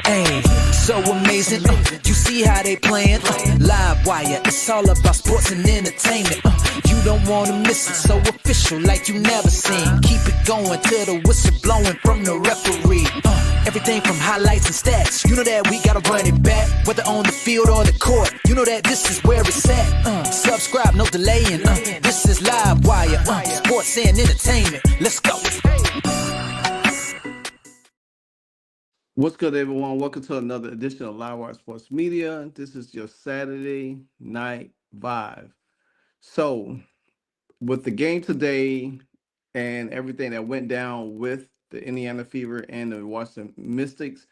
Hey, so amazing. You see how they playing? Live wire, it's all about sports and entertainment. You don't wanna miss it, so official like you never seen. Keep it going till the whistle blowing from the referee. Everything from highlights and stats, you know that we gotta run it back. Whether on the field or the court, you know that this is where it's at. Subscribe, no delaying. This is Live Wire, sports and entertainment. Let's go. What's good, everyone? Welcome to another edition of Live Wire Sports Media. This is your Saturday night vibe. So, with the game today and everything that went down with the Indiana Fever and the Washington Mystics,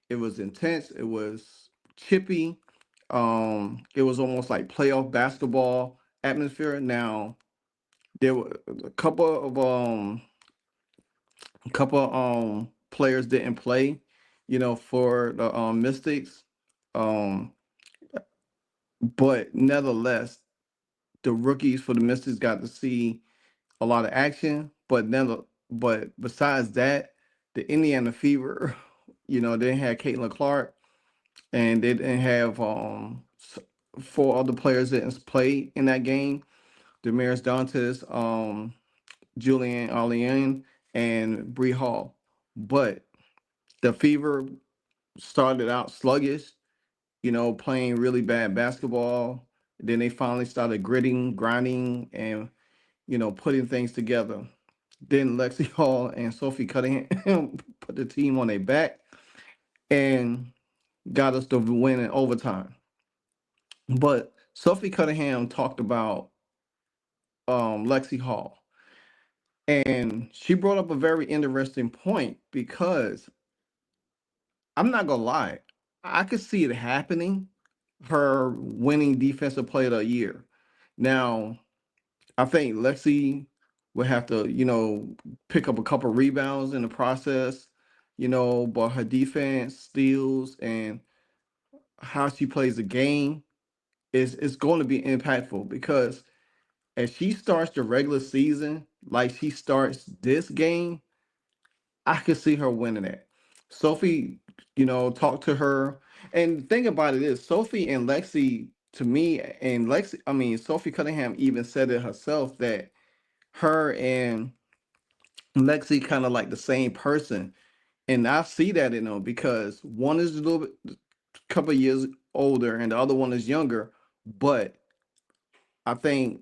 it was intense. It was chippy. It was almost like playoff basketball atmosphere. Now, there were a couple players didn't play, for the Mystics. Um, but nevertheless, the rookies for the Mystics got to see a lot of action. But besides that, the Indiana Fever, they didn't have Caitlin Clark, and they didn't have four other players that didn't play in that game. Damaris Dantes, Julian Arlean, and Bree Hall. But the Fever started out sluggish, playing really bad basketball. Then they finally started gritting, grinding, and putting things together. Then Lexie Hull and Sophie Cunningham put the team on their back and got us the win in overtime. But Sophie Cunningham talked about Lexie Hull, and she brought up a very interesting point because I'm not gonna lie, I could see it happening. Her winning defensive player of the year. Now, I think Lexi would have to, pick up a couple rebounds in the process, but her defense, steals, and how she plays the game is going to be impactful because as she starts the regular season, like she starts this game, I could see her winning it. Sophie, talked to her. And the thing about it is, Sophie and Lexi, to me, and Sophie Cunningham even said it herself that her and Lexi kind of like the same person. And I see that in them because one is a little bit, couple of years older, and the other one is younger. But I think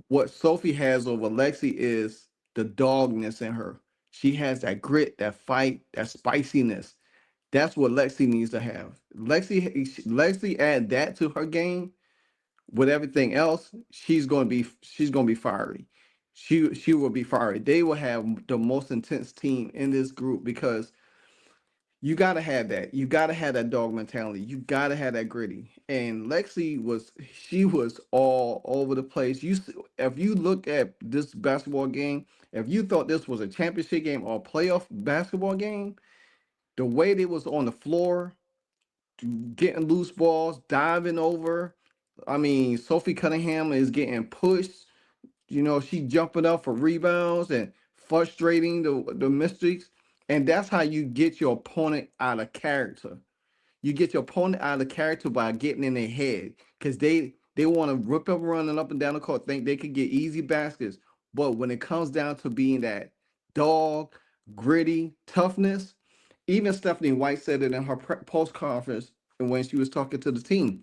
what Sophie has over Lexi is the dogness in her. She has that grit, that fight, that spiciness. That's what Lexi needs to have. Lexi add that to her game with everything else. She's gonna be fiery. She will be fiery. They will have the most intense team in this group because you gotta have that. You gotta have that dog mentality. You gotta have that gritty. And she was all over the place. If you look at this basketball game, if you thought this was a championship game or a playoff basketball game, the way they was on the floor, getting loose balls, diving over. I mean, Sophie Cunningham is getting pushed. She jumping up for rebounds and frustrating the Mystics. And that's how you get your opponent out of character. You get your opponent out of character by getting in their head. Because they want to rip up running up and down the court, think they could get easy baskets. But when it comes down to being that dog, gritty, toughness, even Stephanie White said it in her post conference when she was talking to the team.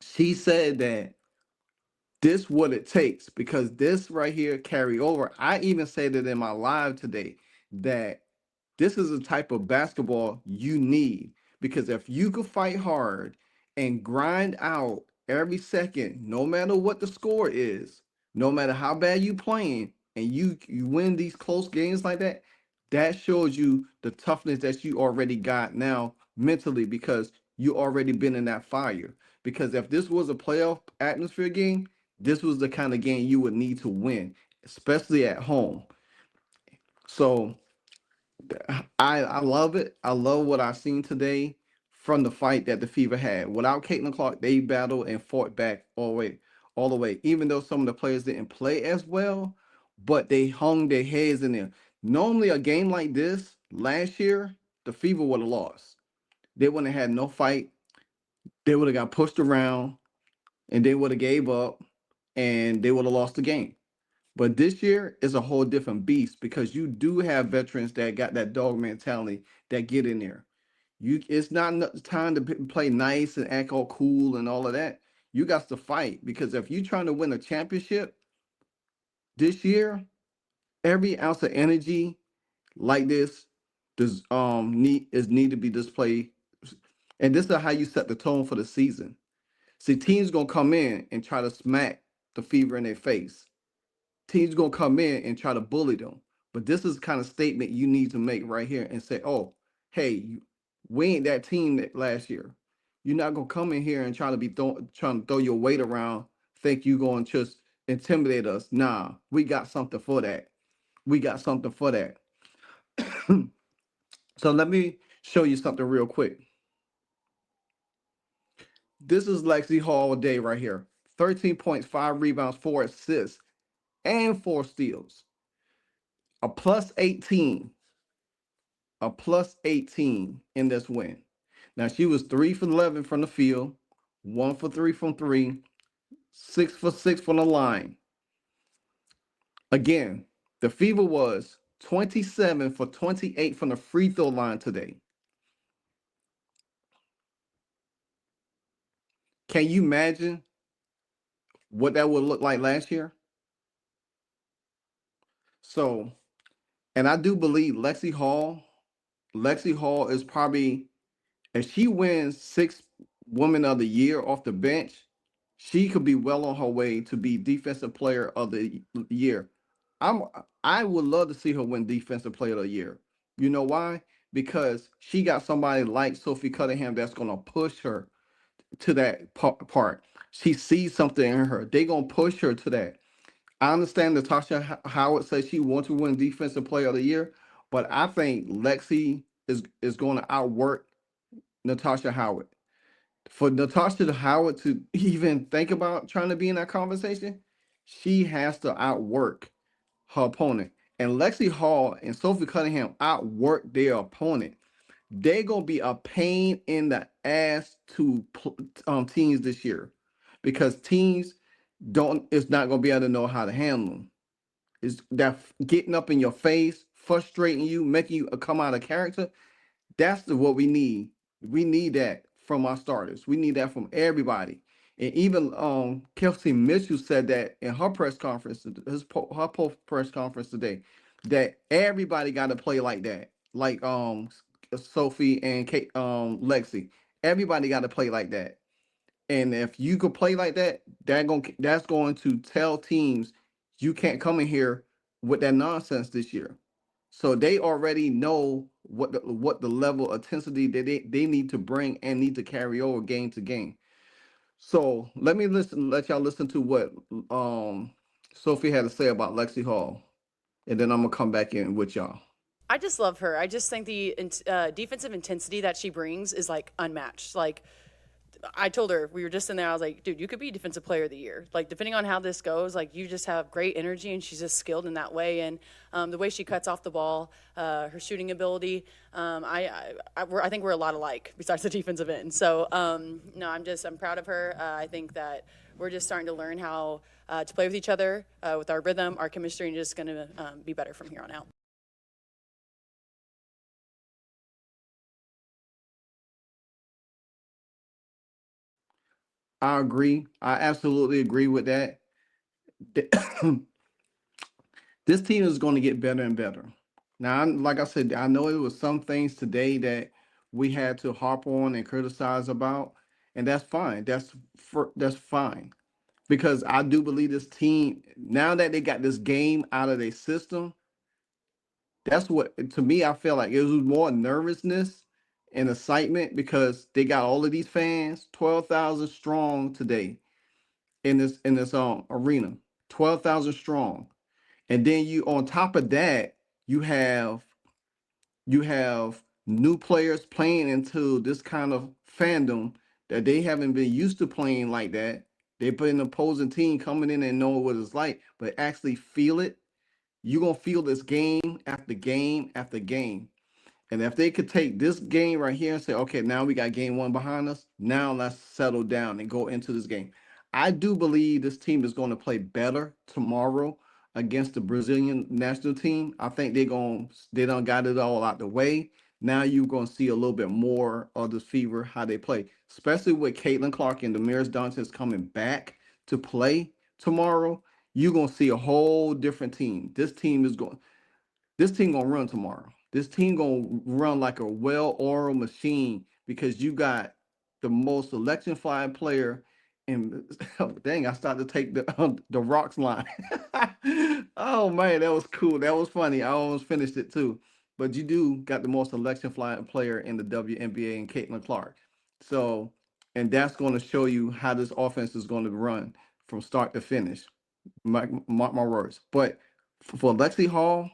She said that this what it takes because this right here carry over. I even said it in my live today that this is a type of basketball you need because if you could fight hard and grind out every second, no matter what the score is, no matter how bad you playing, and you win these close games like that, that shows you the toughness that you already got now mentally because you already been in that fire. Because if this was a playoff atmosphere game, this was the kind of game you would need to win, especially at home. So I love it. I love what I've seen today from the fight that the Fever had. Without Caitlin Clark, they battled and fought back all the way. Even though some of the players didn't play as well, but they hung their heads in there. Normally, a game like this last year, the Fever would have lost. They wouldn't have had no fight. They would have got pushed around, and they would have gave up, and they would have lost the game. But this year is a whole different beast because you do have veterans that got that dog mentality that get in there. It's not time to play nice and act all cool and all of that. You got to fight because if you're trying to win a championship this year, every ounce of energy like this does need to be displayed, and this is how you set the tone for the season. See, teams gonna come in and try to smack the Fever in their face. Teams gonna come in and try to bully them. But this is the kind of statement you need to make right here and say, "Oh, hey, we ain't that team that last year. You're not gonna come in here and try to trying to throw your weight around, think you gonna just intimidate us. Nah, we got something for that. We got something for that." So let me show you something real quick. This is Lexie Hull day right here. 13 points, 5 rebounds, 4 assists, and 4 steals. A plus 18. A plus 18 in this win. Now she was 3 for 11 from the field, 1 for 3 from 3, 6 for 6 from the line. Again, the Fever was 27 for 28 from the free throw line today. Can you imagine what that would look like last year? So, and I do believe Lexie Hull is probably, if she wins 6 Women of the Year off the bench, she could be well on her way to be Defensive Player of the Year. I would love to see her win Defensive Player of the Year. You know why? Because she got somebody like Sophie Cunningham that's going to push her to that part. She sees something in her. They're going to push her to that. I understand Natasha Howard says she wants to win Defensive Player of the Year, but I think Lexie is going to outwork Natasha Howard. For Natasha Howard to even think about trying to be in that conversation, she has to outwork her opponent. And Lexie Hull and Sophie Cunningham outwork their opponent. They're gonna be a pain in the ass to teams this year because teams don't. It's not gonna be able to know how to handle them. Is that getting up in your face, frustrating you, making you come out of character? That's what we need. We need that from our starters. We need that from everybody. And even Kelsey Mitchell said that in her press conference, her post press conference today, that everybody got to play like that, like Sophie and Kate, Lexie. Everybody got to play like that. And if you could play like that, that's going to tell teams you can't come in here with that nonsense this year. So they already know what the level of intensity that they need to bring and need to carry over game to game. So let let y'all listen to what Sophie had to say about Lexie Hull, and then I'm gonna come back in with y'all. I just love her. I just think the defensive intensity that she brings is like unmatched. Like I told her, we were just in there, I was like, dude, you could be Defensive Player of the Year. Like, depending on how this goes, like, you just have great energy, and she's just skilled in that way. And the way she cuts off the ball, her shooting ability, I think we're a lot alike, besides the defensive end. So, no, I'm proud of her. I think that we're just starting to learn how to play with each other, with our rhythm, our chemistry, and just going to be better from here on out. I agree. I absolutely agree with that. This team is going to get better and better. Now, like I said, I know it was some things today that we had to harp on and criticize about, and that's fine. That's fine because I do believe this team, now that they got this game out of their system, that's what, to me, I feel like it was more nervousness and excitement because they got all of these fans, 12,000 strong today in this arena, 12,000 strong. And then you, on top of that, you have you have new players playing into this kind of fandom that they haven't been used to playing like that. They put an opposing team coming in and know what it's like, but actually feel it. You're gonna feel this game after game after game. And if they could take this game right here and say, okay, now we got game one behind us, now let's settle down and go into this game. I do believe this team is going to play better tomorrow against the Brazilian national team. I think they done got it all out the way. Now you're going to see a little bit more of the fever, how they play, especially with Caitlin Clark and Damaris Johnson coming back to play tomorrow. You're going to see a whole different team. This team gonna run tomorrow. This team gonna run like a well-oiled machine because you got the most election-flying player. And dang, I started to take the rocks line. Oh man, that was cool. That was funny. I almost finished it too. But you do got the most election-flying player in the WNBA in Caitlin Clark. So, and that's going to show you how this offense is going to run from start to finish. Mark my words. But for Lexie Hull,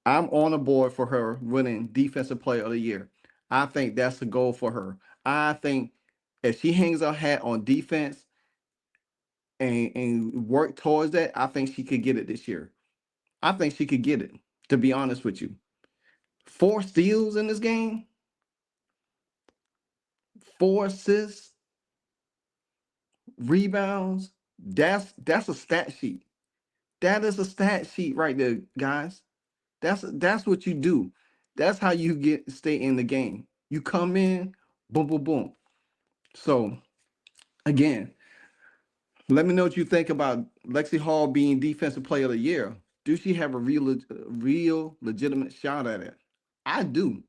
I'm on the board for her winning Defensive Player of the Year. I think that's the goal for her. I think if she hangs her hat on defense and work towards that, I think she could get it this year. I think she could get it, to be honest with you. 4 steals in this game, 4 assists, rebounds. That's a stat sheet. That is a stat sheet right there, guys. That's what you do. That's how you stay in the game. You come in, boom, boom, boom. So again, let me know what you think about Lexie Hull being Defensive Player of the Year. Do she have a real legitimate shot at it? I do.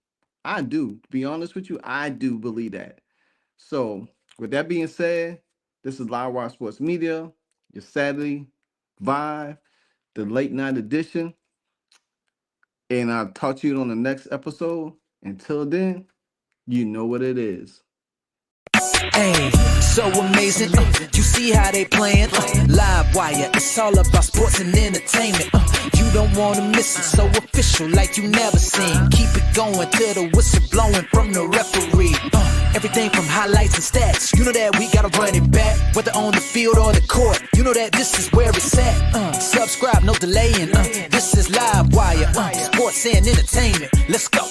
To be honest with you, I do believe that. So with that being said, this is Live Wire Sports Media, your Saturday Vibe, the late night edition. And I'll talk to you on the next episode. Until then, you know what it is. Hey, so amazing. You see how they playing? Live Wire, it's all about sports and entertainment. You don't want to miss it, so official like you never seen. Keep it going till the whistle blowing from the referee. Everything from highlights and stats. You know that we gotta run it back, whether on the field or the court. You know that this is where it's at. Subscribe, no delaying. This is Live Wire, sports and entertainment. Let's go.